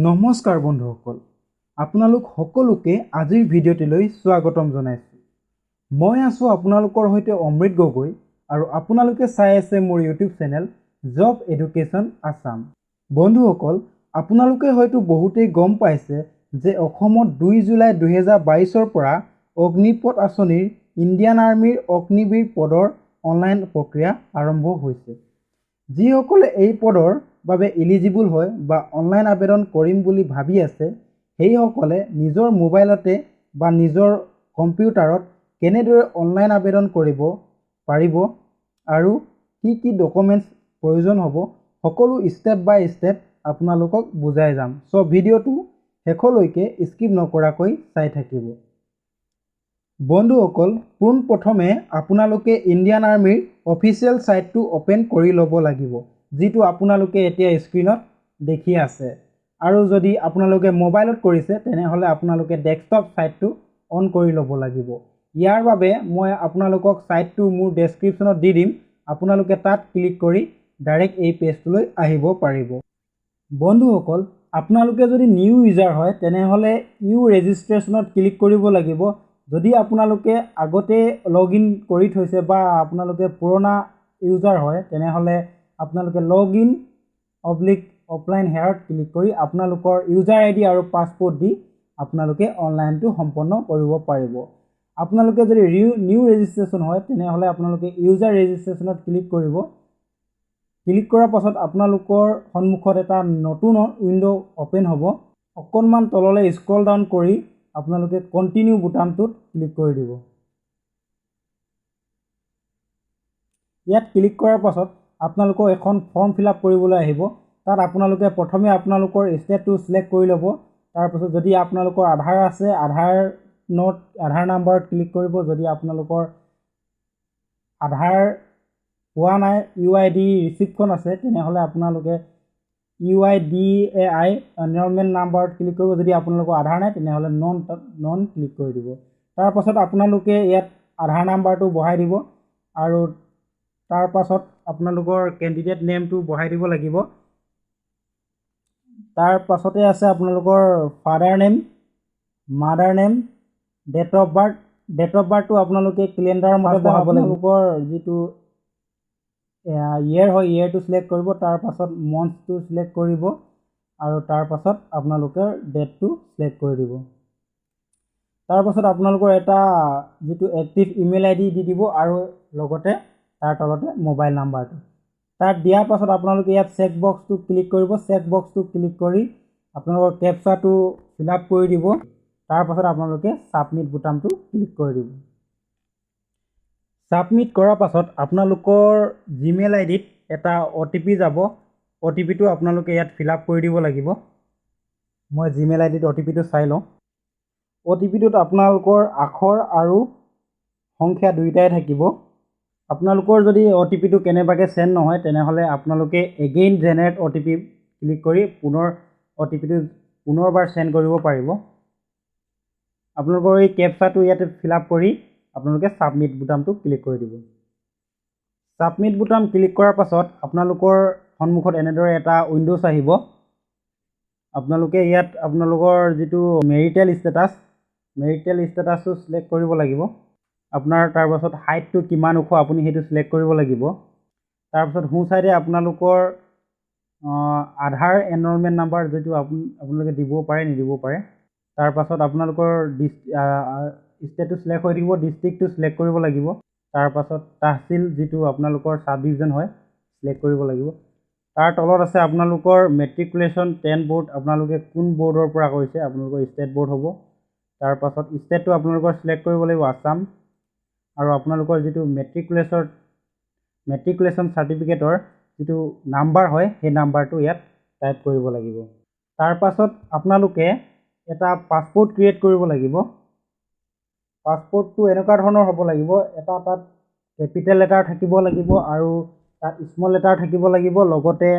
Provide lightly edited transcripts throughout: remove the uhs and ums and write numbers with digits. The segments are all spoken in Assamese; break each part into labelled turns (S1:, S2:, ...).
S1: নমস্কাৰ বন্ধুসকল, আপোনালোক সকলোকে আজিৰ ভিডিঅ'টিলৈ স্বাগতম জনাইছোঁ। মই আছোঁ আপোনালোকৰ সৈতে অমৃত গগৈ আৰু আপোনালোকে চাই আছে মোৰ YouTube channel job education Assam. বন্ধুসকল, আপোনালোকে হয়তো বহুতেই গম পাইছে যে অসমত 2 জুলাই 2022 পৰা অগ্নিপথ আঁচনিৰ ইণ্ডিয়ান আৰ্মিৰ অগ্নিবীৰ পদৰ অনলাইন প্ৰক্ৰিয়া আৰম্ভ হৈছে। যিসকলে এই পদৰ বাবে ইলিজিবল হয় বা অনলাইন আবেদন কৰিম বুলি ভাবি আছে, সেইসকলে নিজৰ মোবাইলতে বা নিজৰ কম্পিউটাৰত কেনেদৰে অনলাইন আবেদন কৰিব পাৰিব আৰু কি ডকুমেণ্টছ প্ৰয়োজন হ'ব, সকলো ষ্টেপ বাই ষ্টেপ আপোনালোকক বুজাই যাম। চ' ভিডিঅ'টো শেষলৈকে স্কিপ নকৰাকৈ চাই থাকিব। বন্ধুসকল, পোনপ্ৰথমে আপোনালোকে ইণ্ডিয়ান আৰ্মিৰ অফিচিয়েল ছাইটটো অ'পেন কৰি ল'ব লাগিব, যিটো আপোনালোকে এতিয়া স্ক্ৰীনত দেখি আছে। আৰু যদি আপোনালোকে মোবাইলত কৰিছে তেনেহ'লে আপোনালোকে ডেস্কটপ ছাইটটো অন কৰি ল'ব লাগিব। ইয়াৰ বাবে মই আপোনালোকক ছাইটটো মোৰ ডেছক্ৰিপশ্যনত দি দিম, আপোনালোকে তাত ক্লিক কৰি ডাইৰেক্ট এই পেজটোলৈ আহিব পাৰিব। বন্ধুসকল, আপোনালোকে যদি নিউ ইউজাৰ হয় তেনেহ'লে নিউ ৰেজিষ্ট্ৰেশ্যনত ক্লিক কৰিব লাগিব। যদি আপোনালোকে আগতে লগ ইন কৰি থৈছে বা আপোনালোকে পুৰণা ইউজাৰ হয় তেনেহ'লে আপোনালোকে লগ ইন অফলাইন হেয়াৰত ক্লিক কৰি আপোনালোকৰ ইউজাৰ আইডি আৰু পাছপোৰ্ট দি আপোনালোকে অনলাইনটো সম্পন্ন কৰিব পাৰিব। আপোনালোকে যদি নিউ ৰেজিষ্ট্ৰেশ্যন হয় তেনেহ'লে আপোনালোকে ইউজাৰ ৰেজিষ্ট্ৰেশ্যনত ক্লিক কৰিব। ক্লিক কৰাৰ পাছত আপোনালোকৰ সন্মুখত এটা নতুন উইণ্ড' অ'পেন হ'ব। অকণমান তললৈ স্ক্ৰল ডাউন কৰি আপোনালোকে কণ্টিনিউ বুটামটোত ক্লিক কৰি দিব। ইয়াত ক্লিক কৰাৰ পাছত আপোনালোকক এখন ফৰ্ম ফিল আপ কৰিবলৈ আহিব। তাত আপোনালোকে প্ৰথমে আপোনালোকৰ ষ্টেটটো চিলেক্ট কৰি ল'ব। তাৰপাছত যদি আপোনালোকৰ আধাৰ আছে আধাৰ নাম্বাৰত ক্লিক কৰিব। যদি আপোনালোকৰ আধাৰ পোৱা নাই, UID ৰিচিপ্টখন আছে, তেনেহ'লে আপোনালোকে UIDAI এনৰলমেণ্ট নাম্বাৰত ক্লিক কৰিব। যদি আপোনালোকৰ আধাৰ নাই তেনেহ'লে নন ক্লিক কৰি দিব। তাৰপাছত আপোনালোকে ইয়াত আধাৰ নাম্বাৰটো বহাই দিব আৰু তাৰপাছত আপোনালোকৰ কেণ্ডিডেট নেমটো বহাই দিব লাগিব। তাৰ পাছতে আছে আপোনালোকৰ father name, mother name, date of বাৰ্থটো আপোনালোকে কেলেণ্ডাৰৰ মতে বহাব লাগিব। আপোনালোকৰ যিটো ইয়েৰ হয় ইয়েৰটো চিলেক্ট কৰিব। তাৰপাছত মন্থটো চিলেক্ট কৰিব আৰু তাৰপাছত আপোনালোকৰ ডেটটো চিলেক্ট কৰি দিব। তাৰপাছত আপোনালোকৰ এটা যিটো এক্টিভ ইমেইল ID দি দিব আৰু লগতে তাৰ তলতে মোবাইল নাম্বাৰটো। তাত দিয়াৰ পাছত আপোনালোকে ইয়াত চেক বক্সটো ক্লিক কৰিব। চেক বক্সটো ক্লিক কৰি আপোনালোকৰ কেপচাটো ফিল আপ কৰি দিব। তাৰপাছত আপোনালোকে ছাবমিট বুটামটো ক্লিক কৰি দিব। ছাবমিট কৰাৰ পাছত আপোনালোকৰ জিমেইল আইডিত এটা OTP যাব। OTPটো আপোনালোকে ইয়াত ফিল আপ কৰি দিব লাগিব। মই জিমেইল আইডিত OTPটো চাই লওঁ। OTPটোত আপোনালোকৰ আখৰ আৰু সংখ্যা দুয়োটাই থাকিব। আপোনালোকৰ যদি OTPটো কেনেবাকৈ চেণ্ড নহয় তেনেহ'লে আপোনালোকে এগেইন জেনেৰেট OTP ক্লিক কৰি OTPটো পুনৰবাৰ চেণ্ড কৰিব পাৰিব। আপোনালোকৰ এই কেপচাটো ইয়াতে ফিল আপ কৰি আপোনালোকে ছাবমিট বুটামটো ক্লিক কৰি দিব। ছাবমিট বুটাম ক্লিক কৰাৰ পাছত আপোনালোকৰ সন্মুখত এনেদৰে এটা উইণ্ড'জ আহিব। আপোনালোকে ইয়াত আপোনালোকৰ যিটো মেৰিটেল ষ্টেটাছটো চিলেক্ট কৰিব লাগিব। আপোনাৰ তাৰপাছত হাইটটো কিমান ওখ আপুনি সেইটো চিলেক্ট কৰিব লাগিব। তাৰপাছত সোঁ চাইডে আপোনালোকৰ আধাৰ এনৰলমেণ্ট নাম্বাৰ যিটো আপোনালোকে দিব পাৰে নিদিব পাৰে। তাৰপাছত আপোনালোকৰ ষ্টেটটো চিলেক্ট হৈ থাকিব, ডিষ্ট্ৰিক্টটো চিলেক্ট কৰিব লাগিব। তাৰপাছত তাহচিল যিটো আপোনালোকৰ ছাব ডিভিজন হয় চিলেক্ট কৰিব লাগিব। তাৰ তলত আছে আপোনালোকৰ মেট্ৰিকুলেশ্যন 10 বৰ্ড, আপোনালোকে কোন বৰ্ডৰ পৰা কৰিছে, আপোনালোকৰ ষ্টেট বৰ্ড হ'ব। তাৰপাছত ষ্টেটটো আপোনালোকৰ চিলেক্ট কৰিব লাগিব আছাম আৰু আপোনালোকৰ যিটো মেট্ৰিকুলেশ্যন চাৰ্টিফিকেটৰ যিটো নাম্বাৰ হয় সেই নাম্বাৰটো ইয়াত টাইপ কৰিব লাগিব। তাৰপাছত আপোনালোকে এটা পাছপোৰ্ট ক্ৰিয়েট কৰিব লাগিব। পাছপোৰ্টটো এনেকুৱা ধৰণৰ হ'ব লাগিব, এটা তাত কেপিটেল লেটাৰ থাকিব লাগিব আৰু তাত স্মল লেটাৰ থাকিব লাগিব, লগতে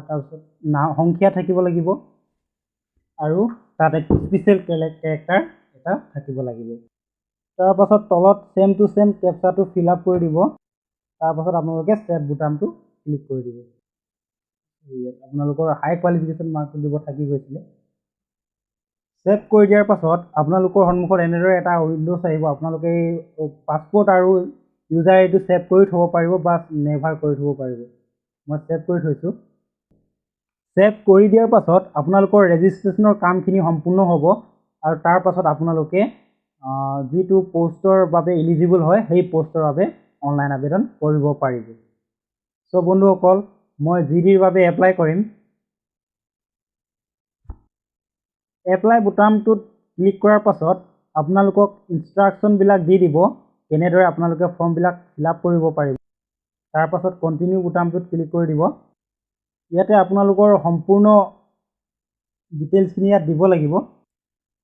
S1: তাৰপিছত সংখ্যা থাকিব লাগিব আৰু তাত এক স্পেচিয়েল কেৰেক্টাৰ এটা থাকিব লাগিব। তাৰপাছত তলত চেম টু চেম কেপচাটো ফিল আপ কৰি দিব। তাৰপাছত আপোনালোকে ছেভ বুটামটো ক্লিক কৰি দিব। আপোনালোকৰ হাই কোৱালিফিকেশ্যন মাৰ্কটো দিব থাকি গৈছিলে। ছেভ কৰি দিয়াৰ পাছত আপোনালোকৰ সন্মুখত এনেদৰে এটা উইণ্ড'জ আহিব। আপোনালোকে এই পাছপৰ্ট আৰু ইউজাৰ আইডিটো ছেভ কৰি থ'ব পাৰিব বা নেভাৰ কৰি থ'ব পাৰিব। মই ছেভ কৰি থৈছোঁ। ছেভ কৰি দিয়াৰ পাছত আপোনালোকৰ ৰেজিষ্ট্ৰেশ্যনৰ কামখিনি সম্পূৰ্ণ হ'ব আৰু তাৰ পাছত আপোনালোকে যিটো প'ষ্টৰ বাবে এলিজিবল হয় সেই প'ষ্টৰ বাবে অনলাইন আবেদন কৰিব পাৰিব। চ' বন্ধুসকল, মই GDৰ বাবে এপ্লাই কৰিম। এপ্লাই বুটামটোত ক্লিক কৰাৰ পাছত আপোনালোকক ইনষ্ট্ৰাকশ্যনবিলাক দি দিব কেনেদৰে আপোনালোকে ফৰ্মবিলাক ফিল আপ কৰিব পাৰিব। তাৰ পাছত কণ্টিনিউ বুটামটোত ক্লিক কৰি দিব। ইয়াতে আপোনালোকৰ সম্পূৰ্ণ ডিটেইলছখিনি ইয়াত দিব লাগিব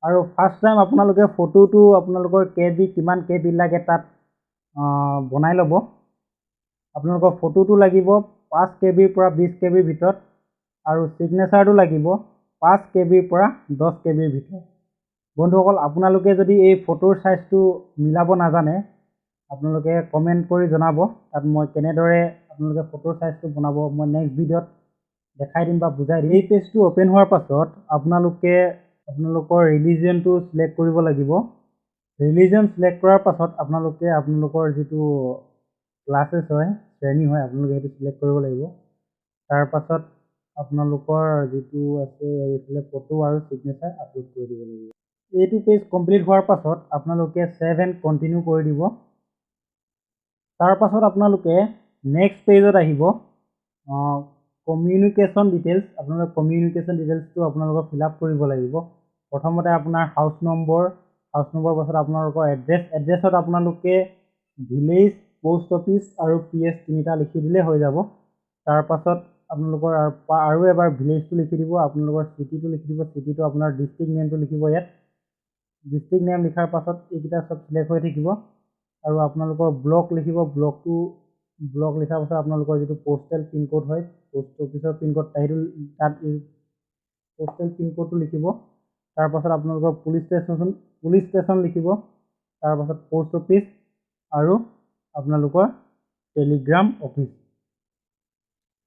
S1: আৰু ফাৰ্ষ্ট টাইম আপোনালোকে ফটোটো আপোনালোকৰ KB কিমান KB লাগে তাত বনাই ল'ব। আপোনালোকৰ ফটোটো লাগিব 5 KBৰ পৰা 20 KBৰ ভিতৰত আৰু ছিগনেচাৰটো লাগিব 5 KBৰ পৰা 10 KBৰ ভিতৰত। বন্ধুসকল, আপোনালোকে যদি এই ফটোৰ চাইজটো মিলাব নাজানে আপোনালোকে কমেণ্ট কৰি জনাব। তাত মই কেনেদৰে আপোনালোকে ফটোৰ চাইজটো বনাব মই নেক্সট ভিডিঅ'ত দেখাই দিম বা বুজাই দিম। এই পেজটো অ'পেন হোৱাৰ পাছত আপোনালোকে আপোনালোকৰ ৰিলিজিয়নটো চিলেক্ট কৰিব লাগিব। ৰিলিজিয়ন চিলেক্ট কৰাৰ পাছত আপোনালোকে আপোনালোকৰ যিটো ক্লাছেছ হয়, শ্ৰেণী হয়, আপোনালোকে সেইটো চিলেক্ট কৰিব লাগিব। তাৰ পাছত আপোনালোকৰ যিটো আছে এইফালে ফটো আৰু ছিগনেচাৰ আপলোড কৰি দিব লাগিব। এইটো পেজ কমপ্লিট হোৱাৰ পাছত আপোনালোকে ছেভ এণ্ড কণ্টিনিউ কৰি দিব। তাৰ পাছত আপোনালোকে নেক্সট পেজত আহিব। কমিউনিকেশ্যন ডিটেইলছ, আপোনালোকে কমিউনিকেশ্যন ডিটেইলছটো আপোনালোকৰ ফিল আপ কৰিব লাগিব। প্ৰথমতে আপোনাৰ হাউচ নম্বৰ পাছত আপোনালোকৰ এড্ৰেছত আপোনালোকে ভিলেজ, পোষ্ট অফিচ আৰু PS তিনিটা লিখি দিলে হৈ যাব। তাৰ পাছত আপোনালোকৰ আৰু এবাৰ ভিলেজটো লিখি দিব, আপোনালোকৰ চিটিটো লিখি দিব, চিটিটো আপোনাৰ ডিষ্ট্ৰিক্ট নেমটো লিখিব। ইয়াত ডিষ্ট্ৰিক্ট নেম লিখাৰ পাছত এইকেইটা চব চিলেক্ট হৈ থাকিব আৰু আপোনালোকৰ ব্লক লিখিব। ব্লক লিখাৰ পাছত আপোনালোকৰ যিটো পোষ্টেল পিনক'ড হয়, পোষ্ট অফিচৰ পিনক'ড সেইটো তাত পোষ্টেল পিনক'ডটো লিখিব। তাৰ পাছত আপোনালোকৰ পুলিচ ষ্টেচন লিখিব। তাৰ পাছত পোষ্ট অফিচ আৰু আপোনালোকৰ টেলিগ্ৰাম অফিচ।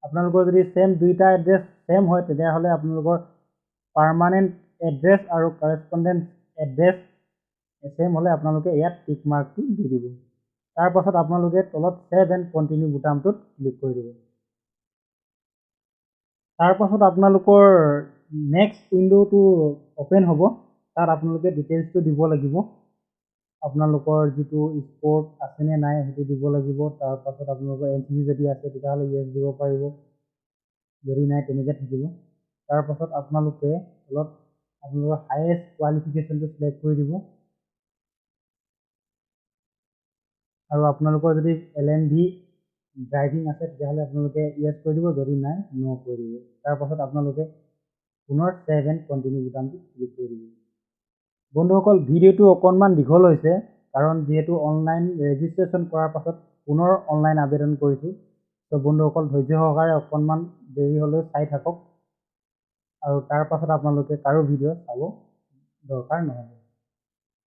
S1: আপোনালোকৰ যদি দুইটা এড্ৰেছ ছেম হয় তেতিয়াহ'লে আপোনালোকৰ পাৰ্মানেণ্ট এড্ৰেছ আৰু কাৰেছপণ্ডেঞ্চ এড্ৰেছ ছেম হ'লে আপোনালোকে ইয়াত টিক মাৰ্কটো দি দিব। তাৰ পাছত আপোনালোকে তলত ছেভ এণ্ড কণ্টিনিউ বুটামটোত ক্লিক কৰি দিব। তাৰ পাছত আপোনালোকৰ নেক্সট উইণ্ড'টো অ'পেন হ'ব। তাত আপোনালোকে ডিটেইলছটো দিব লাগিব। আপোনালোকৰ যিটো স্পৰ্ট আছেনে নাই সেইটো দিব লাগিব। তাৰ পাছত আপোনালোকৰ NCC যদি আছে তেতিয়াহ'লে ইয়েছ দিব পাৰিব, যদি নাই তেনেকৈ থাকিব। তাৰ পাছত আপোনালোকে তলত আপোনালোকৰ হায়েষ্ট কোৱালিফিকেশ্যনটো চিলেক্ট কৰি দিব আৰু আপোনালোকৰ যদি LNV ড্ৰাইভিং আছে তেতিয়াহ'লে আপোনালোকে ইয়েছ কৰি দিব, যদি নাই ন' কৰি দিব। তাৰ পাছত আপোনালোকে পুনৰ ছেভ এণ্ড কণ্টিনিউ বুটামটো ক্লিক কৰি দিব। বন্ধুসকল, ভিডিঅ'টো অকণমান দীঘল হৈছে কাৰণ যিহেতু অনলাইন ৰেজিষ্ট্ৰেশ্যন কৰাৰ পাছত পুনৰ অনলাইন আবেদন কৰিছোঁ। ত' বন্ধুসকল, ধৈৰ্য সহকাৰে অকণমান দেৰি হ'লেও চাই থাকক আৰু তাৰ পাছত আপোনালোকে কাৰো ভিডিঅ' চাব দৰকাৰ নহ'ব।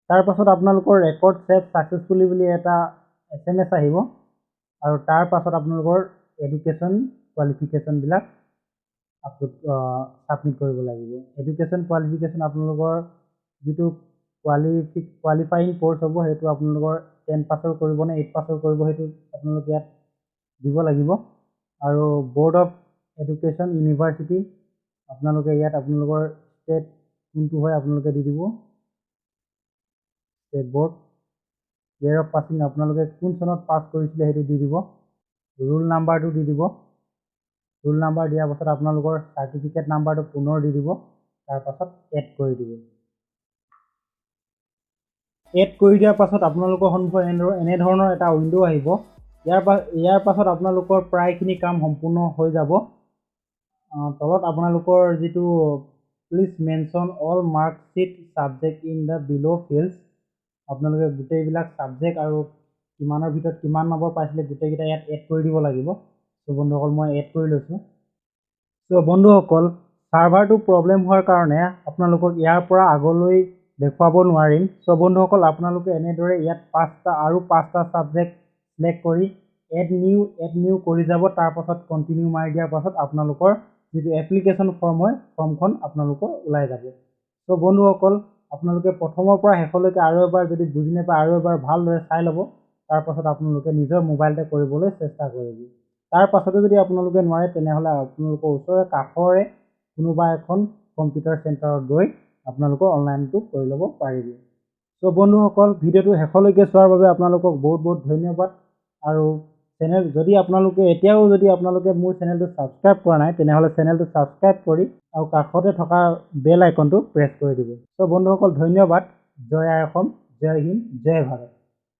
S1: তাৰ পাছত আপোনালোকৰ ৰেকৰ্ড ছেভ ছাকচেছফুলি বুলি এটা SMS আহিব আৰু তাৰ পাছত আপোনালোকৰ এডুকেশ্যন কোৱালিফিকেশ্যনবিলাক ছাবমিট কৰিব লাগিব। এডুকেশ্যন কোৱালিফিকেশ্যন আপোনালোকৰ যিটো কোৱালিফাইং কৰ্চ হ'ব সেইটো আপোনালোকৰ 10 পাছৰ কৰিব নে 8 পাছৰ কৰিব সেইটো আপোনালোকে ইয়াত দিব লাগিব আৰু ব'ৰ্ড অফ এডুকেশ্যন ইউনিভাৰ্চিটি আপোনালোকে ইয়াত আপোনালোকৰ ষ্টেট কোনটো হয় আপোনালোকে দি দিব, state board. Year of passing আপোনালোকে কোন চনত পাছ কৰিছিলে সেইটো দি দিব। ৰোল নাম্বাৰটো দি দিব। ৰোল নাম্বাৰ দিয়াৰ পাছত আপোনালোকৰ চাৰ্টিফিকেট নাম্বাৰটো পুনৰ দি দিব। তাৰ পাছত এড কৰি দিব। এড কৰি দিয়াৰ পাছত আপোনালোকৰ সন্মুখত এনেধৰণৰ এটা উইণ্ড' আহিব। ইয়াৰ পাছত আপোনালোকৰ প্ৰায়খিনি কাম সম্পূৰ্ণ হৈ যাব। তলত আপোনালোকৰ যিটো please mention all marksheet subject in the below' fields, আপোনালোকে গোটেইবিলাক ছাবজেক্ট আৰু কিমানৰ ভিতৰত কিমান নম্বৰ পাইছিলে গোটেইকেইটা ইয়াত এড কৰি দিব লাগিব। চ' বন্ধুসকল, মই এড কৰি লৈছোঁ। চ' বন্ধুসকল, ছাৰ্ভাৰটো প্ৰব্লেম হোৱাৰ কাৰণে আপোনালোকক ইয়াৰ পৰা আগলৈ দেখুৱাব নোৱাৰিম। চ' বন্ধুসকল, আপোনালোকে এনেদৰে ইয়াত 5টা ছাবজেক্ট চিলেক্ট কৰি এড নিউ কৰি যাব। তাৰ পাছত কণ্টিনিউ মাৰি দিয়াৰ পাছত আপোনালোকৰ যিটো এপ্লিকেশ্যন ফৰ্ম হয় ফৰ্মখন আপোনালোকৰ ওলাই যাব। চ' বন্ধুসকল আপোনালোকে প্ৰথমৰ পৰা শেষলৈকে আৰু এবাৰ যদি বুজি নাপায় আৰু এবাৰ ভালদৰে চাই ল'ব, তাৰপাছত আপোনালোকে নিজৰ মোবাইলতে কৰিবলৈ চেষ্টা কৰিব। তাৰ পাছতো যদি আপোনালোকে নোৱাৰে তেনেহ'লে আপোনালোকৰ ওচৰৰে কাষৰে কোনোবা এখন কম্পিউটাৰ চেণ্টাৰত গৈ আপোনালোকৰ অনলাইনটো কৰি ল'ব পাৰিব। চ' বন্ধুসকল ভিডিঅ'টো শেষলৈকে চোৱাৰ বাবে আপোনালোকক বহুত বহুত ধন্যবাদ। আৰু যদি আপোনালোকে এতিয়াও যদি আপোনালোকে মোৰ চেনেলটো ছাবস্ক্ৰাইব কৰা নাই তেনেহ'লে চেনেলটো ছাবস্ক্ৰাইব কৰি আৰু কাষতে থকা বেল আইকনটো প্ৰেছ কৰি দিব। চ' বন্ধুসকল ধন্যবাদ। জয় আই অসম, জয় হিন্দ, জয় ভাৰত।